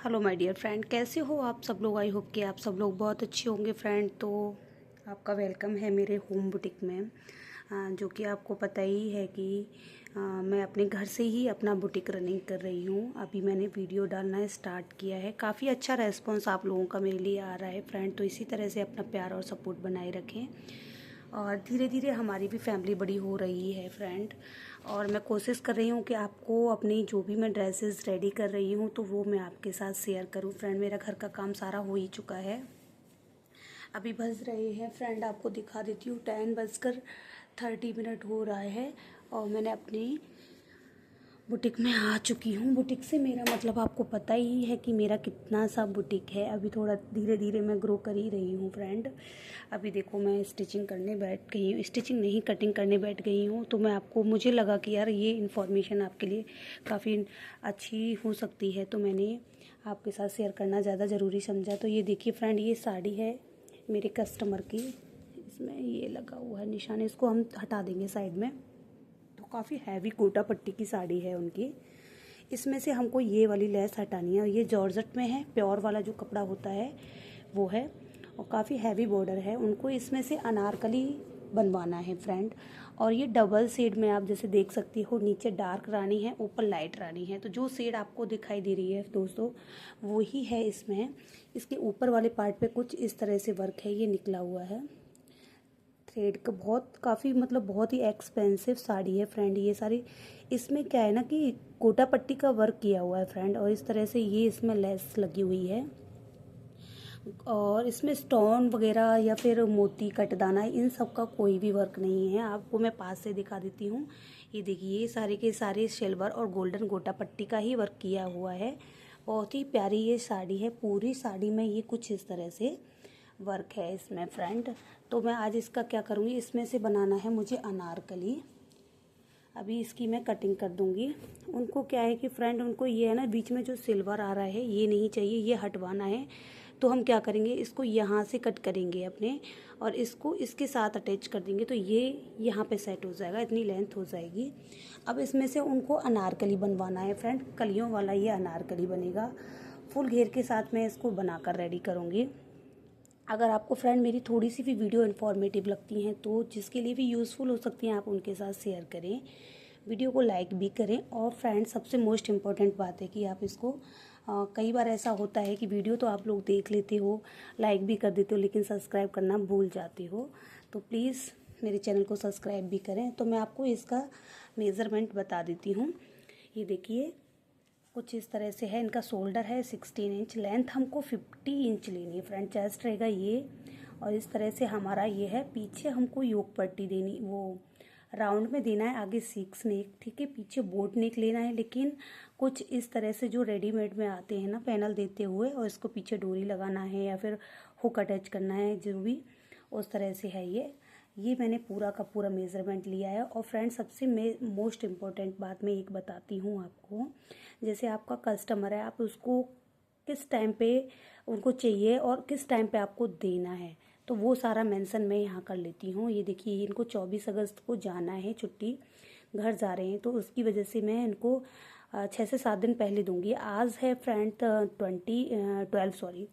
Hello my dear friend, कैसे हो आप सब लोग। आई होप कि आप सब लोग बहुत अच्छे होंगे फ्रेंड। तो आपका वेलकम है मेरे होम बुटीक में। जो कि आपको पता ही है कि मैं अपने घर से ही अपना बुटीक रनिंग कर रही हूँ। अभी मैंने वीडियो डालना स्टार्ट किया है। काफ़ी अच्छा रेस्पॉन्स आप लोगों का मेरे लिए आ रहा है फ्रेंड। तो इसी तरह से अपना प्यार और सपोर्ट बनाए रखें और धीरे धीरे हमारी भी फैमिली बड़ी हो रही है फ्रेंड। और मैं कोशिश कर रही हूँ कि आपको अपनी जो भी मैं ड्रेसेस रेडी कर रही हूँ तो वो मैं आपके साथ शेयर करूँ फ्रेंड। मेरा घर का काम सारा हो ही चुका है। अभी बज रहे हैं फ्रेंड, आपको दिखा देती हूँ, 10:30 हो रहा है और मैंने अपनी बुटीक में आ चुकी हूँ। बुटीक से मेरा मतलब आपको पता ही है कि मेरा कितना सा बुटीक है। अभी थोड़ा धीरे धीरे मैं ग्रो कर ही रही हूँ फ्रेंड। अभी देखो मैं स्टिचिंग करने बैठ गई हूँ, स्टिचिंग नहीं कटिंग करने बैठ गई हूँ। तो मैं आपको, मुझे लगा कि यार ये इन्फॉर्मेशन आपके लिए काफ़ी अच्छी हो सकती है, तो मैंने आपके साथ शेयर करना ज़्यादा ज़रूरी समझा। तो ये देखिए फ्रेंड, ये साड़ी है मेरे कस्टमर की, इसमें ये लगा हुआ है निशान, इसको हम हटा देंगे साइड में। तो काफ़ी हैवी कोटा पट्टी की साड़ी है उनकी। इसमें से हमको ये वाली लेस हटानी है और ये जॉर्जेट में है, प्योर वाला जो कपड़ा होता है वो है और काफ़ी हैवी बॉर्डर है। उनको इसमें से अनारकली बनवाना है फ्रेंड। और ये डबल शेड में आप जैसे देख सकती हो, नीचे डार्क रानी है, ऊपर लाइट रानी है। तो जो शेड आपको दिखाई दे रही है दोस्तों वो ही है इसमें। इसके ऊपर वाले पार्ट पे कुछ इस तरह से वर्क है, ये निकला हुआ है थ्रेड का। काफ़ी मतलब बहुत ही एक्सपेंसिव साड़ी है फ्रेंड ये सारी। इसमें क्या है ना कि कोटा पट्टी का वर्क किया हुआ है फ्रेंड, और इस तरह से ये इसमें लेस लगी हुई है और इसमें स्टोन वगैरह या फिर मोती कटदाना इन सब का कोई भी वर्क नहीं है। आपको मैं पास से दिखा देती हूँ। ये देखिए, ये सारे के सारे सिल्वर और गोल्डन गोटा पट्टी का ही वर्क किया हुआ है। बहुत ही प्यारी ये साड़ी है। पूरी साड़ी में ये कुछ इस तरह से वर्क है इसमें फ्रेंड। तो मैं आज इसका क्या करूँगी, इसमें से बनाना है मुझे अनारकली। अभी इसकी मैं कटिंग कर दूंगी। उनको क्या है कि फ्रेंड, उनको ये है ना, बीच में जो सिल्वर आ रहा है ये नहीं चाहिए, ये हटवाना है। तो हम क्या करेंगे, इसको यहाँ से कट करेंगे अपने और इसको इसके साथ अटैच कर देंगे, तो ये यहाँ पे सेट हो जाएगा, इतनी लेंथ हो जाएगी। अब इसमें से उनको अनारकली बनवाना है फ्रेंड, कलियों वाला ये अनारकली बनेगा। फुल घेर के साथ मैं इसको बनाकर रेडी करूँगी। अगर आपको फ्रेंड मेरी थोड़ी सी भी वीडियो इन्फॉर्मेटिव लगती हैं तो जिसके लिए भी यूज़फुल हो सकती हैं आप उनके साथ शेयर करें, वीडियो को लाइक भी करें। और फ्रेंड सबसे मोस्ट इम्पॉर्टेंट बात है कि आप इसको कई बार ऐसा होता है कि वीडियो तो आप लोग देख लेते हो, लाइक भी कर देते हो, लेकिन सब्सक्राइब करना भूल जाते हो। तो प्लीज़ मेरे चैनल को सब्सक्राइब भी करें। तो मैं आपको इसका मेज़रमेंट बता देती हूँ। ये देखिए कुछ इस तरह से है। इनका शोल्डर है 16 इंच, लेंथ हमको 50 इंच लेनी है फ्रंट चेस्ट रहेगा ये। और इस तरह से हमारा ये है। पीछे हमको योक पट्टी देनी, वो राउंड में देना है, आगे 6 नेक, ठीक है। पीछे बोट नेक लेना है, लेकिन कुछ इस तरह से जो रेडीमेड में आते हैं ना पैनल देते हुए, और इसको पीछे डोरी लगाना है या फिर हुक अटैच करना है, जो भी उस तरह से है ये मैंने पूरा का पूरा मेज़रमेंट लिया है। और फ्रेंड सबसे मोस्ट इम्पॉर्टेंट बात मैं एक बताती हूँ आपको। जैसे आपका कस्टमर है, आप उसको किस टाइम पे उनको चाहिए और किस टाइम पे आपको देना है, तो वो सारा मेंशन मैं यहाँ कर लेती हूँ। ये देखिए, इनको 24 अगस्त को जाना है, छुट्टी, घर जा रहे हैं, तो उसकी वजह से मैं इनको 6 से 7 दिन पहले दूंगी। आज है फ्रेंड 12 सॉरी।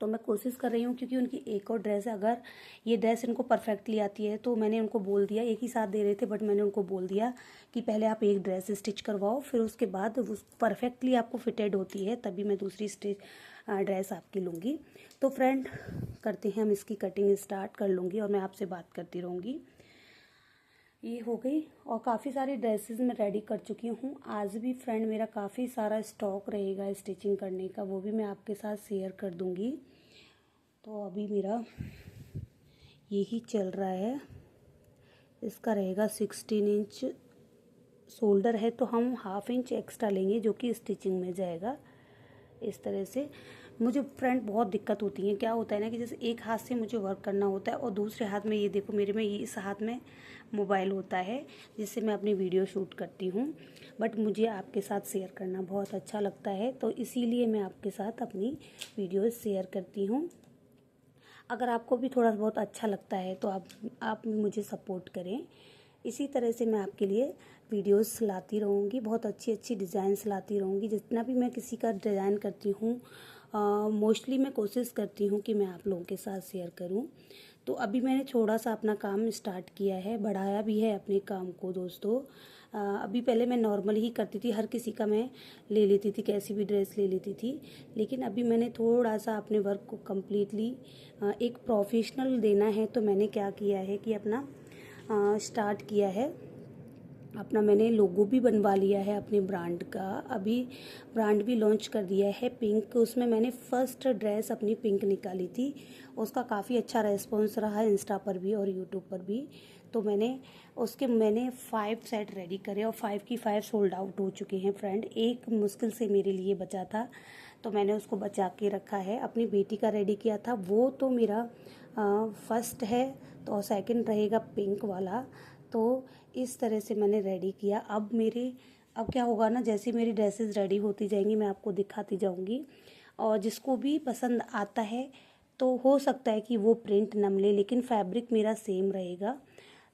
तो मैं कोशिश कर रही हूँ, क्योंकि उनकी एक और ड्रेस है, अगर ये ड्रेस इनको परफेक्टली आती है तो मैंने उनको बोल दिया, एक ही साथ दे रहे थे बट मैंने उनको बोल दिया कि पहले आप एक ड्रेस स्टिच करवाओ, फिर उसके बाद वो परफेक्टली आपको फिटेड होती है तभी मैं दूसरी ड्रेस आपकी लूँगी। तो फ्रेंड करते हैं हम इसकी कटिंग स्टार्ट कर लूँगी और मैं आपसे बात करती रहूँगी। ये हो गई और काफ़ी सारी ड्रेसेस मैं रेडी कर चुकी हूँ। आज भी फ्रेंड मेरा काफ़ी सारा स्टॉक रहेगा स्टिचिंग करने का, वो भी मैं आपके साथ शेयर कर दूँगी। तो अभी मेरा यही चल रहा है। इसका रहेगा 16 इंच शोल्डर है, तो हम हाफ इंच एक्स्ट्रा लेंगे जो कि स्टिचिंग में जाएगा। इस तरह से मुझे फ्रेंड बहुत दिक्कत होती है। क्या होता है ना कि जैसे एक हाथ से मुझे वर्क करना होता है और दूसरे हाथ में, ये देखो मेरे में, ये इस हाथ में मोबाइल होता है जिससे मैं अपनी वीडियो शूट करती हूँ। बट मुझे आपके साथ शेयर करना बहुत अच्छा लगता है, तो इसीलिए मैं आपके साथ अपनी वीडियो शेयर करती हूँ। अगर आपको भी थोड़ा बहुत अच्छा लगता है तो आप मुझे सपोर्ट करें। इसी तरह से मैं आपके लिए वीडियोस लाती रहूँगी, बहुत अच्छी अच्छी डिज़ाइंस लाती रहूँगी। जितना भी मैं किसी का डिज़ाइन करती हूँ मोस्टली मैं कोशिश करती हूँ कि मैं आप लोगों के साथ शेयर करूँ। तो अभी मैंने थोड़ा सा अपना काम स्टार्ट किया है, बढ़ाया भी है अपने काम को दोस्तों। अभी पहले मैं नॉर्मल ही करती थी, हर किसी का मैं ले लेती थी, कैसी भी ड्रेस ले लेती थी। लेकिन अभी मैंने थोड़ा सा अपने वर्क को कम्प्लीटली एक प्रोफेशनल देना है, तो मैंने क्या किया है कि अपना स्टार्ट किया है। अपना मैंने लोगो भी बनवा लिया है अपने ब्रांड का, अभी ब्रांड भी लॉन्च कर दिया है पिंक। उसमें मैंने फ़र्स्ट ड्रेस अपनी पिंक निकाली थी, उसका काफ़ी अच्छा रेस्पॉन्स रहा है इंस्टा पर भी और यूट्यूब पर भी। तो मैंने 5 सेट रेडी करे और 5 की 5 सोल्ड आउट हो चुके हैं फ्रेंड। एक मुश्किल से मेरे लिए बचा था, तो मैंने उसको बचा के रखा है। अपनी बेटी का रेडी किया था, वो तो मेरा फर्स्ट है, तो सेकंड रहेगा पिंक वाला। तो इस तरह से मैंने रेडी किया। अब क्या होगा ना, जैसे मेरी ड्रेसेस रेडी होती जाएंगी मैं आपको दिखाती जाऊंगी, और जिसको भी पसंद आता है तो हो सकता है कि वो प्रिंट न मिले, लेकिन फैब्रिक मेरा सेम रहेगा,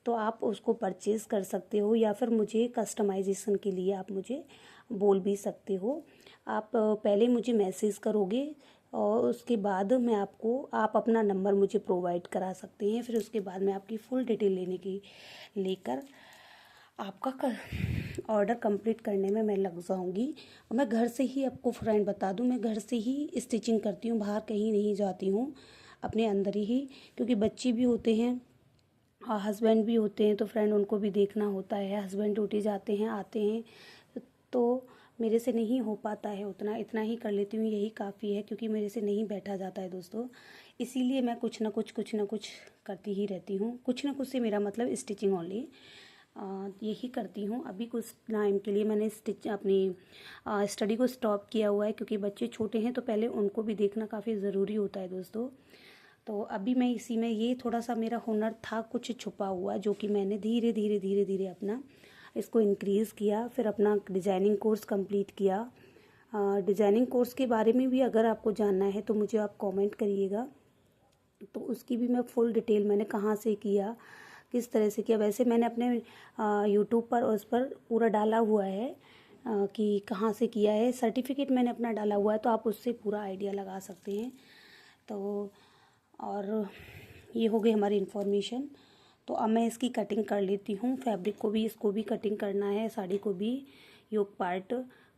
तो आप उसको परचेज़ कर सकते हो, या फिर मुझे कस्टमाइजेशन के लिए आप मुझे बोल भी सकते हो। आप पहले मुझे मैसेज करोगे और उसके बाद आप अपना नंबर मुझे प्रोवाइड करा सकते हैं। फिर उसके बाद मैं आपकी फुल डिटेल लेकर आपका ऑर्डर कंप्लीट करने में मैं लग जाऊंगी। और मैं घर से ही, आपको फ्रेंड बता दूं, मैं घर से ही स्टिचिंग करती हूँ, बाहर कहीं नहीं जाती हूँ, अपने अंदर ही। क्योंकि बच्चे भी होते हैं और हस्बैंड भी होते हैं, तो फ्रेंड उनको भी देखना होता है। हस्बैंड ड्यूटी जाते हैं, आते हैं, तो मेरे से नहीं हो पाता है उतना, इतना ही कर लेती हूँ, यही काफ़ी है। क्योंकि मेरे से नहीं बैठा जाता है दोस्तों, इसीलिए मैं कुछ ना कुछ करती ही रहती हूँ। कुछ ना कुछ से मेरा मतलब स्टिचिंग ओनली, यही करती हूँ। अभी कुछ टाइम के लिए मैंने अपनी स्टडी को स्टॉप किया हुआ है, क्योंकि बच्चे छोटे हैं, तो पहले उनको भी देखना काफ़ी ज़रूरी होता है दोस्तों। तो अभी मैं इसी में, ये थोड़ा सा मेरा हुनर था कुछ छुपा हुआ, जो कि मैंने धीरे धीरे अपना इसको इंक्रीज़ किया। फिर अपना डिज़ाइनिंग कोर्स कंप्लीट किया। डिज़ाइनिंग कोर्स के बारे में भी अगर आपको जानना है तो मुझे आप कमेंट करिएगा, तो उसकी भी मैं फुल डिटेल, मैंने कहाँ से किया, किस तरह से किया। वैसे मैंने अपने यूट्यूब पर उस पर पूरा डाला हुआ है कि कहाँ से किया है, सर्टिफिकेट मैंने अपना डाला हुआ है, तो आप उससे पूरा आइडिया लगा सकते हैं। तो और ये हो गई हमारी इन्फॉर्मेशन। तो अब मैं इसकी कटिंग कर लेती हूँ, फैब्रिक को भी, इसको भी कटिंग करना है, साड़ी को भी। योक पार्ट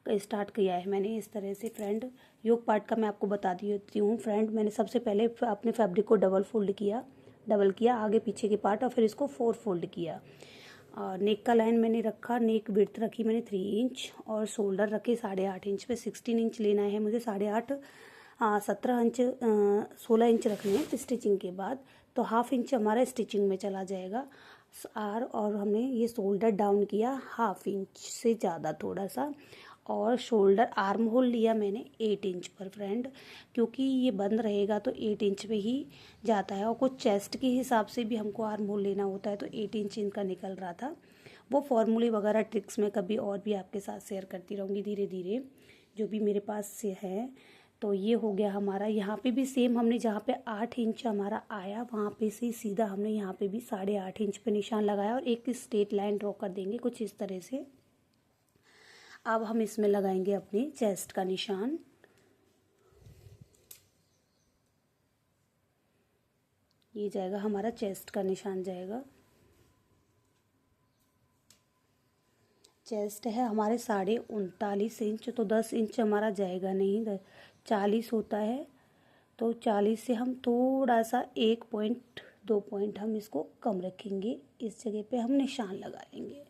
स्टार्ट किया है मैंने इस तरह से फ्रेंड। योक पार्ट का मैं आपको बता देती हूँ फ्रेंड। मैंने सबसे पहले अपने फैब्रिक को डबल किया आगे पीछे के पार्ट, और फिर इसको 4 फोल्ड किया। और नेक का लाइन मैंने रखा, नेक विड्थ रखी मैंने 3 इंच, और शोल्डर रखे 8.5 इंच पे। 16 इंच लेना है मुझे, 8.5 17 इंच 16 इंच रखने हैं स्टिचिंग के बाद, तो हाफ इंच हमारा स्टिचिंग में चला जाएगा और हमने ये शोल्डर डाउन किया हाफ इंच से ज़्यादा थोड़ा सा, और शोल्डर आर्म होल लिया मैंने 8 इंच पर फ्रेंड, क्योंकि ये बंद रहेगा तो 8 इंच पे ही जाता है। और कुछ चेस्ट के हिसाब से भी हमको आर्म होल लेना होता है, तो 8 इंच इनका निकल रहा था। वो फॉर्मूले वगैरह ट्रिक्स में कभी और भी आपके साथ शेयर करती रहूँगी धीरे धीरे, जो भी मेरे पास से है। तो ये हो गया हमारा। यहाँ पे भी सेम हमने जहाँ पे 8 इंच हमारा आया, वहाँ पे से सीधा हमने यहाँ पे भी 8.5 इंच पे निशान लगाया, और एक स्ट्रेट लाइन ड्रॉ कर देंगे कुछ इस तरह से। अब हम इसमें लगाएंगे अपनी चेस्ट का निशान। ये जाएगा हमारा चेस्ट का निशान जाएगा। चेस्ट है हमारे 39.5 इंच, तो 10 इंच हमारा जाएगा नहीं, 40 होता है, तो 40 से हम थोड़ा सा 1.2 पॉइंट हम इसको कम रखेंगे। इस जगह पे हम निशान लगा लेंगे।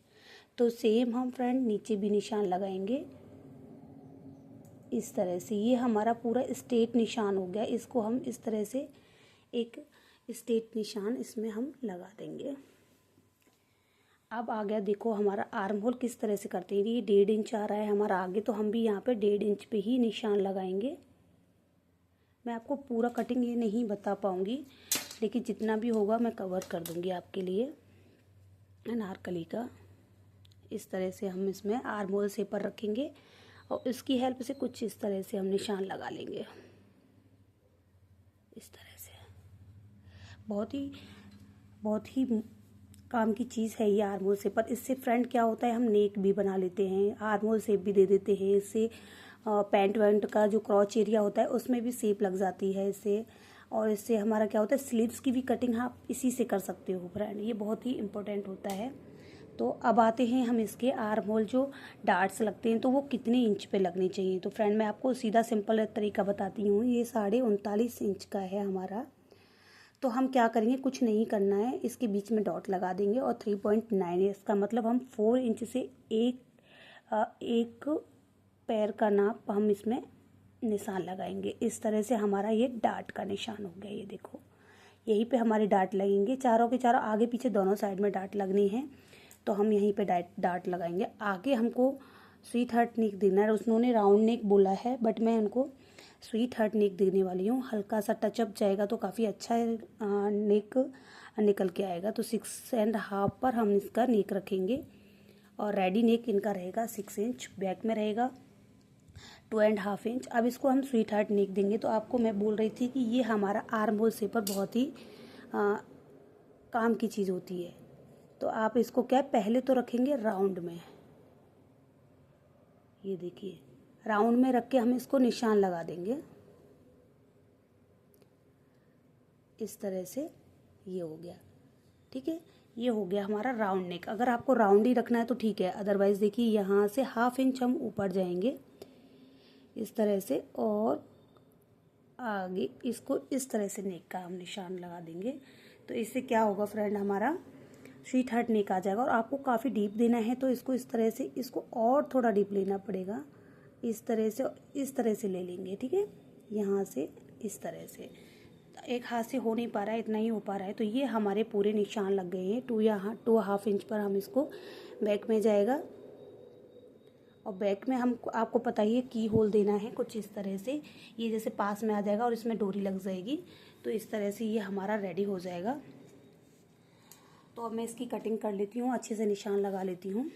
तो सेम हम फ्रेंड नीचे भी निशान लगाएंगे इस तरह से। ये हमारा पूरा स्ट्रेट निशान हो गया, इसको हम इस तरह से एक स्ट्रेट निशान इसमें हम लगा देंगे। अब आ गया देखो हमारा आर्म होल किस तरह से करते हैं। ये 1.5 इंच आ रहा है हमारा आगे, तो हम भी यहाँ पे 1.5 इंच पे ही निशान लगाएंगे। मैं आपको पूरा कटिंग ये नहीं बता पाऊँगी, लेकिन जितना भी होगा मैं कवर कर दूँगी आपके लिए। अनारकली का इस तरह से हम इसमें आर्म होल से पर रखेंगे, और इसकी हेल्प से कुछ इस तरह से हम निशान लगा लेंगे इस तरह से। बहुत ही काम की चीज़ है ये आर्म होल शेप। पर इससे फ्रेंड क्या होता है, हम नेक भी बना लेते हैं, आर्म होल शेप भी दे देते हैं इससे। पैंट वैंट का जो क्रॉच एरिया होता है उसमें भी शेप लग जाती है इससे। और इससे हमारा क्या होता है, स्लीव्स की भी कटिंग आप इसी से कर सकते हो फ्रेंड, ये बहुत ही इंपॉर्टेंट होता है। तो अब आते हैं हम इसके आर्म होल जो डार्ट्स लगते हैं तो वो कितने इंच पे लगने चाहिए। तो फ्रेंड मैं आपको सीधा सिंपल तरीका बताती हूँ। ये 39.5 इंच का है हमारा। तो हम क्या करेंगे, कुछ नहीं करना है, इसके बीच में डॉट लगा देंगे और 3.9 है, इसका मतलब हम 4 इंच से एक पैर का नाप हम इसमें निशान लगाएंगे। इस तरह से हमारा ये डार्ट का निशान हो गया। ये देखो यहीं पे हमारे डार्ट लगेंगे, चारों के चारों आगे पीछे दोनों साइड में डार्ट लगनी है। तो हम यहीं पे डार्ट लगाएंगे। आगे हमको स्वीट हार्ट नेक देना है। उन्होंने राउंड नेक बोला है बट मैं उनको स्वीट हार्ट नेक देने वाली हूँ। हल्का सा टचअप जाएगा तो काफ़ी अच्छा नेक निकल के आएगा। तो 6.5 पर हम इसका नेक रखेंगे और रेडी नेक इनका रहेगा 6 इंच, बैक में रहेगा 2.5 इंच। अब इसको हम स्वीट हार्ट नेक देंगे। तो आपको मैं बोल रही थी कि ये हमारा आर्म होल शेप पर बहुत ही काम की चीज़ होती है। तो आप इसको क्या पहले तो रखेंगे राउंड में, ये देखिए राउंड में रख के हम इसको निशान लगा देंगे इस तरह से। ये हो गया, ठीक है, ये हो गया हमारा राउंड नेक। अगर आपको राउंड ही रखना है तो ठीक है, अदरवाइज देखिए यहाँ से 1/2 इंच हम ऊपर जाएंगे इस तरह से और आगे इसको इस तरह से नेक का हम निशान लगा देंगे। तो इससे क्या होगा फ्रेंड, हमारा स्वीट हार्ट नेक आ जाएगा। और आपको काफ़ी डीप देना है तो इसको इस तरह से, इसको और थोड़ा डीप लेना पड़ेगा। इस तरह से ले लेंगे, ठीक है, यहाँ से इस तरह से। एक हाथ से हो नहीं पा रहा है, इतना ही हो पा रहा है। तो ये हमारे पूरे निशान लग गए हैं। 2.5 इंच पर हम इसको बैक में जाएगा और बैक में हम आपको पता ही है की होल देना है कुछ इस तरह से। ये जैसे पास में आ जाएगा और इसमें डोरी लग जाएगी। तो इस तरह से ये हमारा रेडी हो जाएगा। तो अब मैं इसकी कटिंग कर लेती हूँ, अच्छे से निशान लगा लेती हूँ।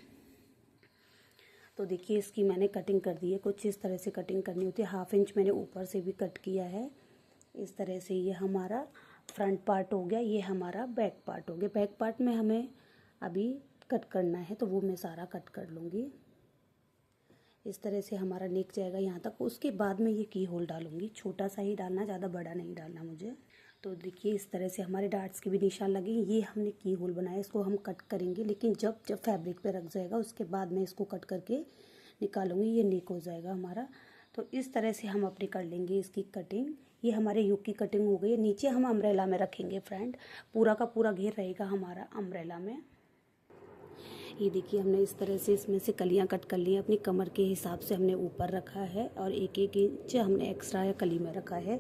तो देखिए इसकी मैंने कटिंग कर दी है। कुछ इस तरह से कटिंग करनी होती है। 1/2 इंच मैंने ऊपर से भी कट किया है इस तरह से। ये हमारा फ्रंट पार्ट हो गया, ये हमारा बैक पार्ट हो गया। बैक पार्ट में हमें अभी कट करना है तो वो मैं सारा कट कर लूँगी। इस तरह से हमारा नेक जाएगा यहाँ तक। उसके बाद में ये की होल डालूँगी, छोटा सा ही डालना, ज़्यादा बड़ा नहीं डालना मुझे। तो देखिए इस तरह से हमारे डार्ट्स के भी निशान लगे। ये हमने की होल बनाया, इसको हम कट करेंगे, लेकिन जब फैब्रिक पे रख जाएगा उसके बाद मैं इसको कट करके निकालूंगी। ये नेक हो जाएगा हमारा। तो इस तरह से हम अपनी कर लेंगे इसकी कटिंग। ये हमारे युग की कटिंग हो गई। नीचे हम अम्ब्रेला में रखेंगे फ्रेंड, पूरा का पूरा घेर रहेगा हमारा अम्ब्रेला में। ये देखिए हमने इस तरह से इसमें से कलियां कट कर ली हैं। अपनी कमर के हिसाब से हमने ऊपर रखा है और 1-1 इंच हमने एक्स्ट्रा कली में रखा है।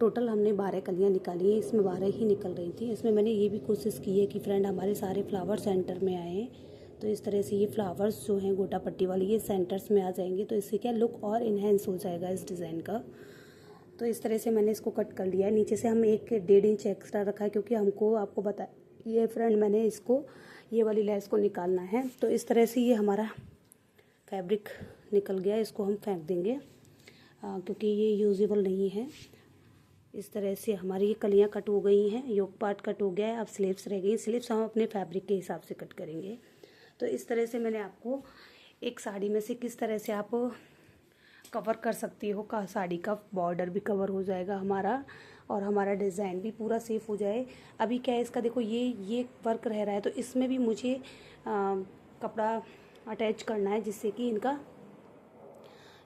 टोटल हमने 12 कलियां निकाली हैं। इसमें 12 ही निकल रही थी। इसमें मैंने ये भी कोशिश की है कि फ्रेंड हमारे सारे फ्लावर सेंटर में आए। तो इस तरह से ये फ्लावर्स जो हैं गोटा पट्टी वाली, ये सेंटर्स में आ जाएंगे। तो इससे क्या लुक और इन्हेंस हो जाएगा इस डिज़ाइन का। तो इस तरह से मैंने इसको कट कर लिया है। नीचे से हम 1-1.5 इंच एक्स्ट्रा रखा है क्योंकि हमको आपको बता ये फ्रेंड मैंने इसको ये वाली लेस को निकालना है। तो इस तरह से ये हमारा फैब्रिक निकल गया। इसको हम फेंक देंगे क्योंकि ये यूजेबल नहीं है। इस तरह से हमारी ये कलियां कट हो गई हैं, योक पार्ट कट हो गया है। अब स्लीव्स रह गई। स्लीव्स हम अपने फैब्रिक के हिसाब से कट करेंगे। तो इस तरह से मैंने आपको एक साड़ी में से किस तरह से आप कवर कर सकती हो, का साड़ी का बॉर्डर भी कवर हो जाएगा हमारा और हमारा डिज़ाइन भी पूरा सेफ हो जाए। अभी क्या है इसका, देखो ये वर्क रह रहा है तो इसमें भी मुझे कपड़ा अटैच करना है जिससे कि इनका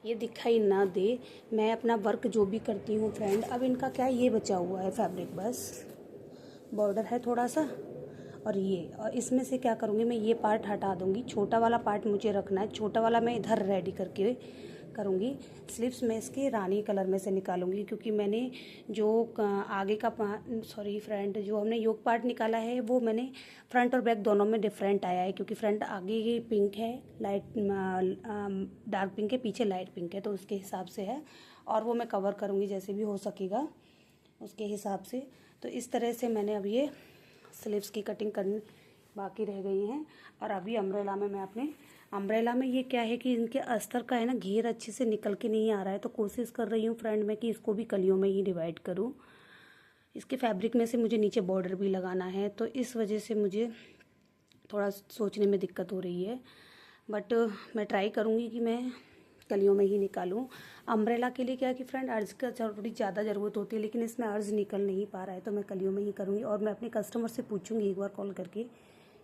ये दिखाई ना दे। मैं अपना वर्क जो भी करती हूँ फ्रेंड, अब इनका क्या है, ये बचा हुआ है फैब्रिक, बस बॉर्डर है थोड़ा सा और इसमें से क्या करूँगी मैं, ये पार्ट हटा दूँगी। छोटा वाला पार्ट मुझे रखना है, छोटा वाला मैं इधर रेडी करके करूँगी। स्लीव्स में इसके रानी कलर में से निकालूंगी क्योंकि मैंने जो आगे का सॉरी फ्रंट जो हमने योक पार्ट निकाला है वो मैंने फ्रंट और बैक दोनों में डिफरेंट आया है क्योंकि फ्रंट आगे ये पिंक है, लाइट डार्क पिंक है, पीछे लाइट पिंक है, तो उसके हिसाब से है और वो मैं कवर करूँगी जैसे भी हो सकेगा उसके हिसाब से। तो इस तरह से मैंने अब ये स्लीव्स की कटिंग करनी बाकी रह गई हैं। और अभी अम्ब्रेला में मैं अपने अम्ब्रेला में ये क्या है कि इनके अस्तर का है ना घेर अच्छे से निकल के नहीं आ रहा है, तो कोशिश कर रही हूँ फ्रेंड मैं कि इसको भी कलियों में ही डिवाइड करूँ। इसके फैब्रिक में से मुझे नीचे बॉर्डर भी लगाना है तो इस वजह से मुझे थोड़ा सोचने में दिक्कत हो रही है, बट मैं ट्राई करूँगी कि मैं कलियों में ही निकालूं। अम्ब्रेला के लिए क्या है कि फ्रेंड अर्ज का थोड़ी ज़्यादा ज़रूरत होती है, लेकिन इसमें अर्ज निकल नहीं पा रहा है, तो मैं कलियों में ही करूँगी। और मैं अपने कस्टमर से पूछूंगी एक बार कॉल करके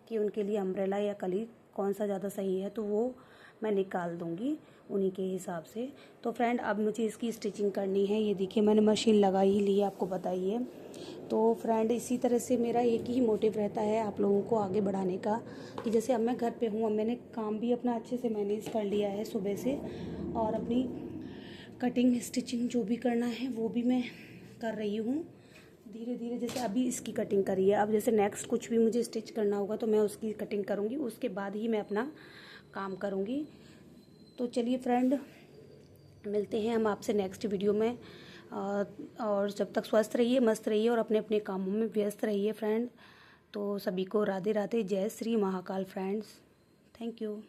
कि उनके लिए अम्ब्रेला या कली कौन सा ज़्यादा सही है, तो वो मैं निकाल दूँगी उन्हीं के हिसाब से। तो फ्रेंड अब मुझे इसकी स्टिचिंग करनी है। ये देखिए मैंने मशीन लगा ही ली है, आपको बताइए। तो फ्रेंड इसी तरह से मेरा एक ही मोटिव रहता है आप लोगों को आगे बढ़ाने का, कि जैसे अब मैं घर पे हूँ, अब मैंने काम भी अपना अच्छे से मैनेज कर लिया है सुबह से, और अपनी कटिंग स्टिचिंग जो भी करना है वो भी मैं कर रही हूँ धीरे धीरे। जैसे अभी इसकी कटिंग करी है, अब जैसे नेक्स्ट कुछ भी मुझे स्टिच करना होगा तो मैं उसकी कटिंग करूँगी, उसके बाद ही मैं अपना काम करूँगी। तो चलिए फ्रेंड, मिलते हैं हम आपसे नेक्स्ट वीडियो में। और जब तक स्वस्थ रहिए, मस्त रहिए और अपने अपने कामों में व्यस्त रहिए फ्रेंड। तो सभी को राधे राधे, जय Shri Mahakal friends. Thank you.